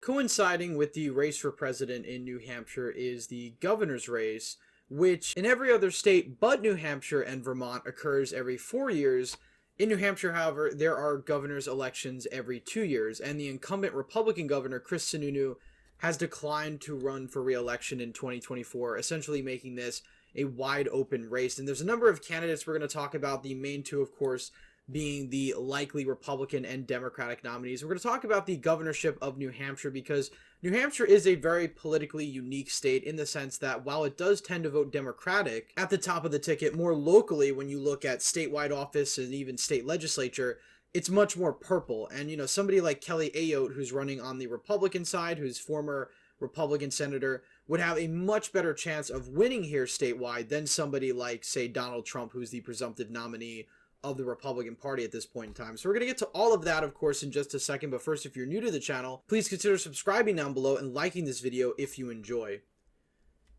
Coinciding with the race for president in New Hampshire is the governor's race, which in every other state but New Hampshire and Vermont occurs every 4 years. In New Hampshire, however, there are governor's elections every 2 years, and the incumbent Republican governor, Chris Sununu, has declined to run for re-election in 2024, essentially making this a wide open race. And there's a number of candidates we're going to talk about, the main two, of course, being the likely Republican and Democratic nominees. We're going to talk about the governorship of New Hampshire because New Hampshire is a very politically unique state in the sense that while it does tend to vote Democratic at the top of the ticket, more locally when you look at statewide office and even state legislature, it's much more purple. And, somebody like Kelly Ayotte, who's running on the Republican side, who's former Republican senator, would have a much better chance of winning here statewide than somebody like, say, Donald Trump, who's the presumptive nominee of the Republican Party at this point in time. So we're going to get to all of that, of course, in just a second. But first, if you're new to the channel, please consider subscribing down below and liking this video if you enjoy.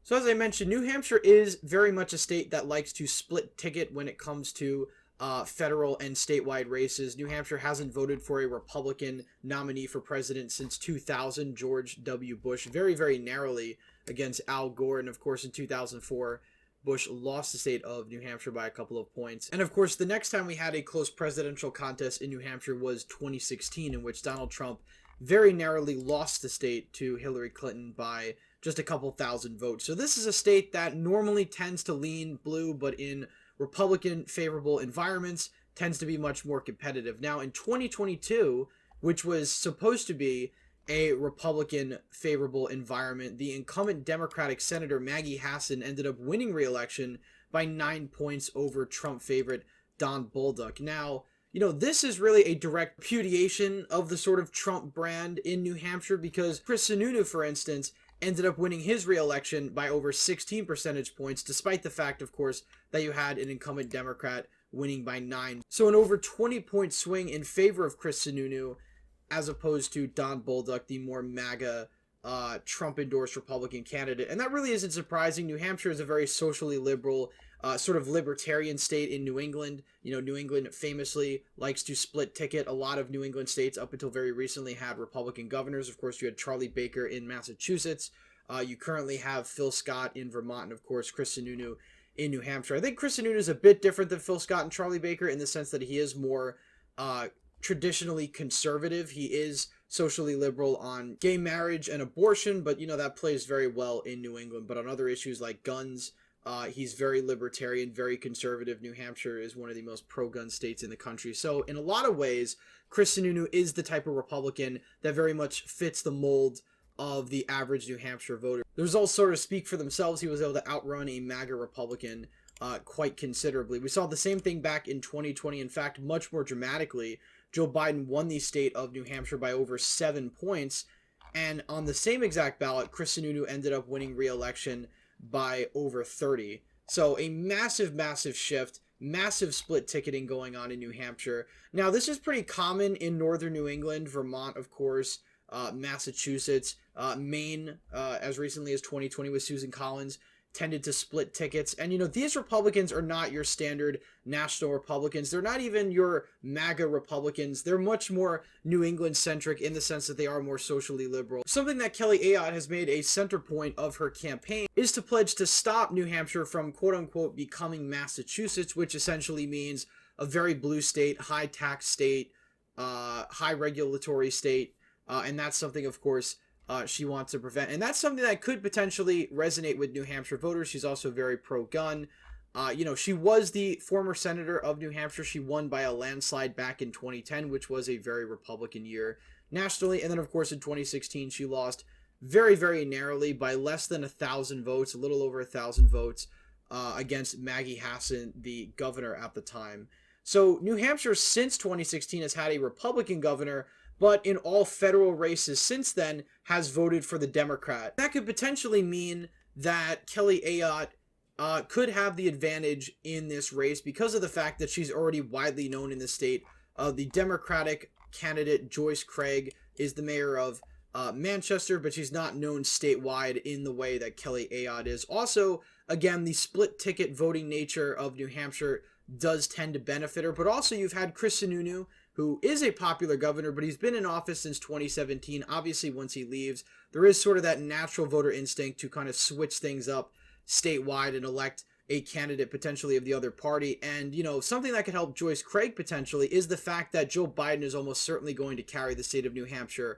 So as I mentioned, New Hampshire is very much a state that likes to split ticket when it comes to federal and statewide races. New Hampshire hasn't voted for a Republican nominee for president since 2000, George W. Bush, very, very narrowly against Al Gore. And of course, in 2004, Bush lost the state of New Hampshire by a couple of points. And of course, the next time we had a close presidential contest in New Hampshire was 2016, in which Donald Trump very narrowly lost the state to Hillary Clinton by just a couple thousand votes. So this is a state that normally tends to lean blue, but in Republican favorable environments tends to be much more competitive. Now in 2022, which was supposed to be a Republican favorable environment, the incumbent Democratic Senator Maggie Hassan ended up winning re-election by 9 points over Trump favorite Don Bolduc. Now, this is really a direct repudiation of the sort of Trump brand in New Hampshire because Chris Sununu, for instance, ended up winning his re-election by over 16 percentage points, despite the fact, of course, that you had an incumbent Democrat winning by 9. So an over 20-point swing in favor of Chris Sununu, as opposed to Don Bolduc, the more MAGA, Trump-endorsed Republican candidate. And that really isn't surprising. New Hampshire is a very socially liberal, sort of libertarian state in New England. New England famously likes to split ticket. A lot of New England states, up until very recently, had Republican governors. Of course, you had Charlie Baker in Massachusetts. You currently have Phil Scott in Vermont, and of course, Chris Sununu in New Hampshire. I think Chris Sununu is a bit different than Phil Scott and Charlie Baker in the sense that he is more traditionally conservative. He is socially liberal on gay marriage and abortion, but that plays very well in New England. But on other issues like guns, he's very libertarian, very conservative. New Hampshire is one of the most pro-gun states in the country. So in a lot of ways, Chris Sununu is the type of Republican that very much fits the mold of the average New Hampshire voter. The results sort of speak for themselves. He was able to outrun a MAGA Republican quite considerably. We saw the same thing back in 2020. In fact, much more dramatically, Joe Biden won the state of New Hampshire by over 7 points. And on the same exact ballot, Chris Sununu ended up winning re-election by over 30. So a massive, massive shift, massive split ticketing going on in New Hampshire. Now, this is pretty common in northern New England, Vermont, of course, Massachusetts, Maine, as recently as 2020 with Susan Collins, tended to split tickets. And, these Republicans are not your standard national Republicans. They're not even your MAGA Republicans. They're much more New England centric in the sense that they are more socially liberal. Something that Kelly Ayotte has made a center point of her campaign is to pledge to stop New Hampshire from quote unquote becoming Massachusetts, which essentially means a very blue state, high tax state, high regulatory state. And that's something, of course, she wants to prevent. And that's something that could potentially resonate with New Hampshire voters. She's also very pro-gun. She was the former senator of New Hampshire. She won by a landslide back in 2010, which was a very Republican year nationally. And then, of course, in 2016, she lost very, very narrowly by less than 1,000 votes, a little over 1,000 votes against Maggie Hassan, the governor at the time. So New Hampshire, since 2016, has had a Republican governor, but in all federal races since then has voted for the Democrat. That could potentially mean that Kelly Ayotte could have the advantage in this race because of the fact that she's already widely known in the state. The Democratic candidate, Joyce Craig, is the mayor of Manchester, but she's not known statewide in the way that Kelly Ayotte is. Also, again, the split ticket voting nature of New Hampshire does tend to benefit her, but also you've had Chris Sununu, who is a popular governor, but he's been in office since 2017. Obviously, once he leaves, there is sort of that natural voter instinct to kind of switch things up statewide and elect a candidate potentially of the other party. And, something that could help Joyce Craig potentially is the fact that Joe Biden is almost certainly going to carry the state of New Hampshire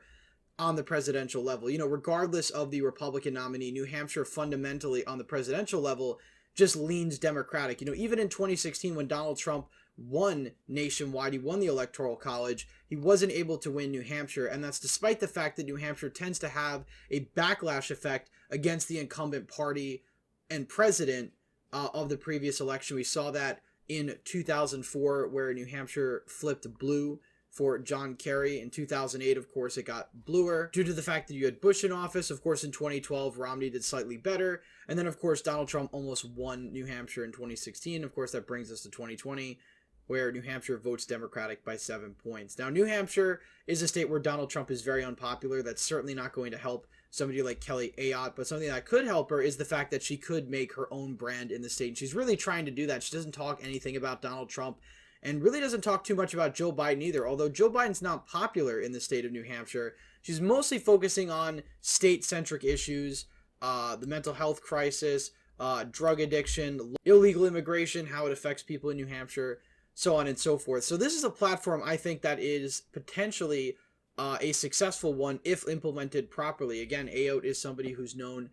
on the presidential level. Regardless of the Republican nominee, New Hampshire fundamentally on the presidential level just leans Democratic. Even in 2016 when Donald Trump won nationwide, he won the Electoral College, he wasn't able to win New Hampshire, and that's despite the fact that New Hampshire tends to have a backlash effect against the incumbent party and president of the previous election. We saw that in 2004 where New Hampshire flipped blue for John Kerry. In 2008, of course, it got bluer due to the fact that you had Bush in office. Of course, in 2012, Romney did slightly better. And then, of course, Donald Trump almost won New Hampshire in 2016. Of course, that brings us to 2020, where New Hampshire votes Democratic by 7 points. Now, New Hampshire is a state where Donald Trump is very unpopular. That's certainly not going to help somebody like Kelly Ayotte, but something that could help her is the fact that she could make her own brand in the state. And she's really trying to do that. She doesn't talk anything about Donald Trump and really doesn't talk too much about Joe Biden either. Although Joe Biden's not popular in the state of New Hampshire, she's mostly focusing on state-centric issues, the mental health crisis, drug addiction, illegal immigration, how it affects people in New Hampshire, so on and so forth. So this is a platform I think that is potentially a successful one if implemented properly. Again, Ayotte is somebody who's known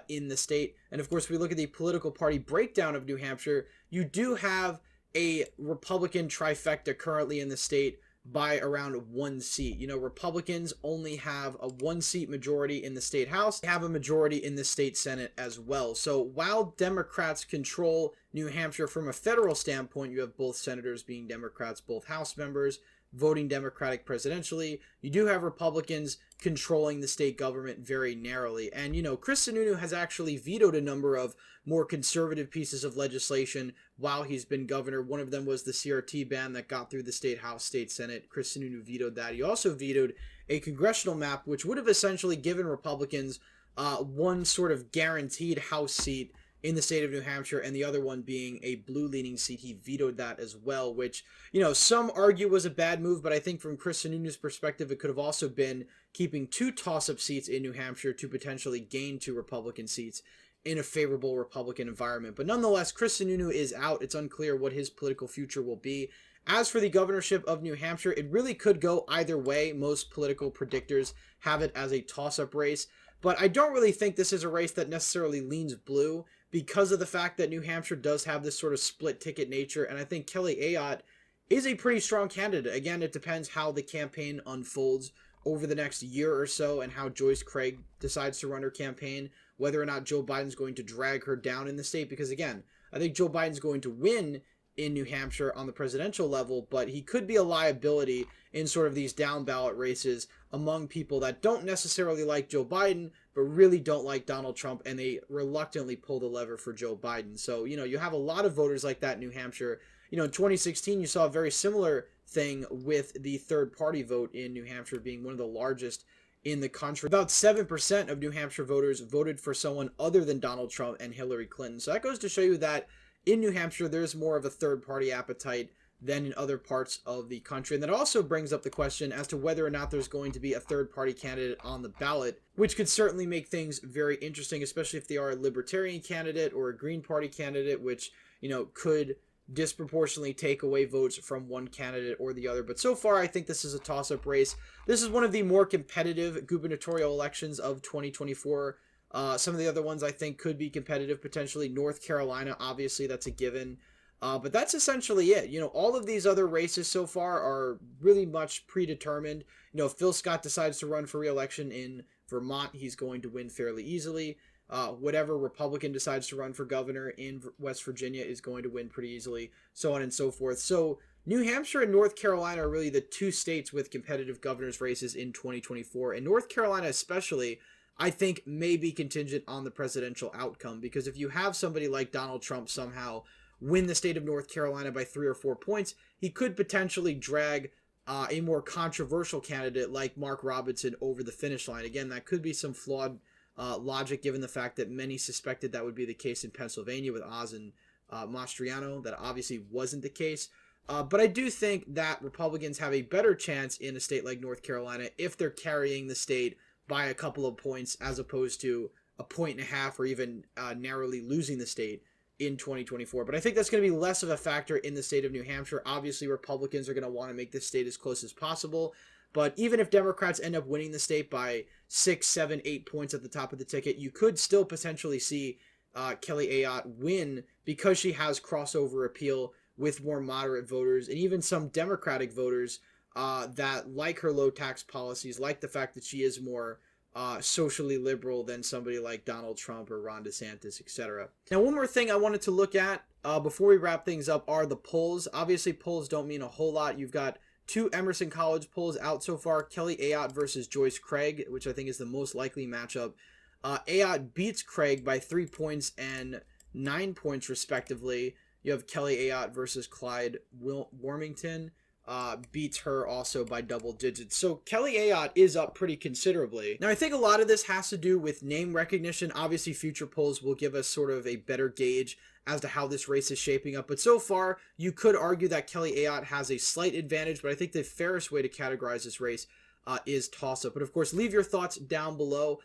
in the state. And of course, we look at the political party breakdown of New Hampshire. You do have a Republican trifecta currently in the state by around 1 seat. Republicans only have a 1-seat majority in the state house, they have a majority in the state senate as well. So while Democrats control New Hampshire from a federal standpoint, you have both senators being Democrats, both House members voting Democratic presidentially. You do have Republicans controlling the state government very narrowly. And, Chris Sununu has actually vetoed a number of more conservative pieces of legislation while he's been governor. One of them was the CRT ban that got through the state house, state senate. Chris Sununu vetoed that. He also vetoed a congressional map, which would have essentially given Republicans one sort of guaranteed House seat in the state of New Hampshire, and the other one being a blue-leaning seat. He vetoed that as well, which, some argue was a bad move, but I think from Chris Sununu's perspective, it could have also been keeping 2 toss-up seats in New Hampshire to potentially gain 2 Republican seats in a favorable Republican environment. But nonetheless, Chris Sununu is out. It's unclear what his political future will be. As for the governorship of New Hampshire, it really could go either way. Most political predictors have it as a toss-up race, but I don't really think this is a race that necessarily leans blue, because of the fact that New Hampshire does have this sort of split ticket nature, and I think Kelly Ayotte is a pretty strong candidate. Again, it depends how the campaign unfolds over the next year or so and how Joyce Craig decides to run her campaign, whether or not Joe Biden's going to drag her down in the state, because again, I think Joe Biden's going to win in New Hampshire on the presidential level, but he could be a liability in sort of these down ballot races among people that don't necessarily like Joe Biden, but really don't like Donald Trump, and they reluctantly pull the lever for Joe Biden. So, you have a lot of voters like that in New Hampshire. In 2016, you saw a very similar thing with the third party vote in New Hampshire being one of the largest in the country. About 7% of New Hampshire voters voted for someone other than Donald Trump and Hillary Clinton. So that goes to show you that in New Hampshire, there's more of a third party appetite than in other parts of the country. And that also brings up the question as to whether or not there's going to be a third-party candidate on the ballot, which could certainly make things very interesting, especially if they are a libertarian candidate or a Green Party candidate, which, could disproportionately take away votes from one candidate or the other. But so far, I think this is a toss-up race. This is one of the more competitive gubernatorial elections of 2024. Some of the other ones I think could be competitive, potentially. North Carolina, obviously, that's a given. But that's essentially it. All of these other races so far are really much predetermined. If Phil Scott decides to run for re-election in Vermont, he's going to win fairly easily. Whatever Republican decides to run for governor in West Virginia is going to win pretty easily, so on and so forth. So New Hampshire and North Carolina are really the 2 states with competitive governor's races in 2024. And North Carolina especially, I think, may be contingent on the presidential outcome. Because if you have somebody like Donald Trump somehow win the state of North Carolina by 3 or 4 points, he could potentially drag a more controversial candidate like Mark Robinson over the finish line. Again, that could be some flawed logic given the fact that many suspected that would be the case in Pennsylvania with Oz and Mastriano. That obviously wasn't the case. But I do think that Republicans have a better chance in a state like North Carolina if they're carrying the state by a couple of points as opposed to a point and a half or even narrowly losing the state in 2024. But I think that's going to be less of a factor in the state of New Hampshire. Obviously, Republicans are going to want to make this state as close as possible. But even if Democrats end up winning the state by 6, 7, 8 points at the top of the ticket, you could still potentially see Kelly Ayotte win because she has crossover appeal with more moderate voters and even some Democratic voters that like her low tax policies, like the fact that she is more socially liberal than somebody like Donald Trump or Ron DeSantis, etc. Now, one more thing I wanted to look at before we wrap things up are the polls. Obviously, polls don't mean a whole lot. You've got 2 Emerson College polls out so far, Kelly Ayotte versus Joyce Craig, which I think is the most likely matchup. Ayotte beats Craig by 3 points and 9 points, respectively. You have Kelly Ayotte versus Clyde Warmington, beats her also by double digits. So Kelly Ayotte is up pretty considerably. Now, I think a lot of this has to do with name recognition. Obviously, future polls will give us sort of a better gauge as to how this race is shaping up. But so far, you could argue that Kelly Ayotte has a slight advantage, but I think the fairest way to categorize this race is toss-up. But of course, leave your thoughts down below.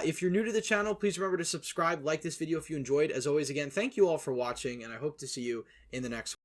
If you're new to the channel, please remember to subscribe, like this video if you enjoyed. As always, again, thank you all for watching, and I hope to see you in the next one.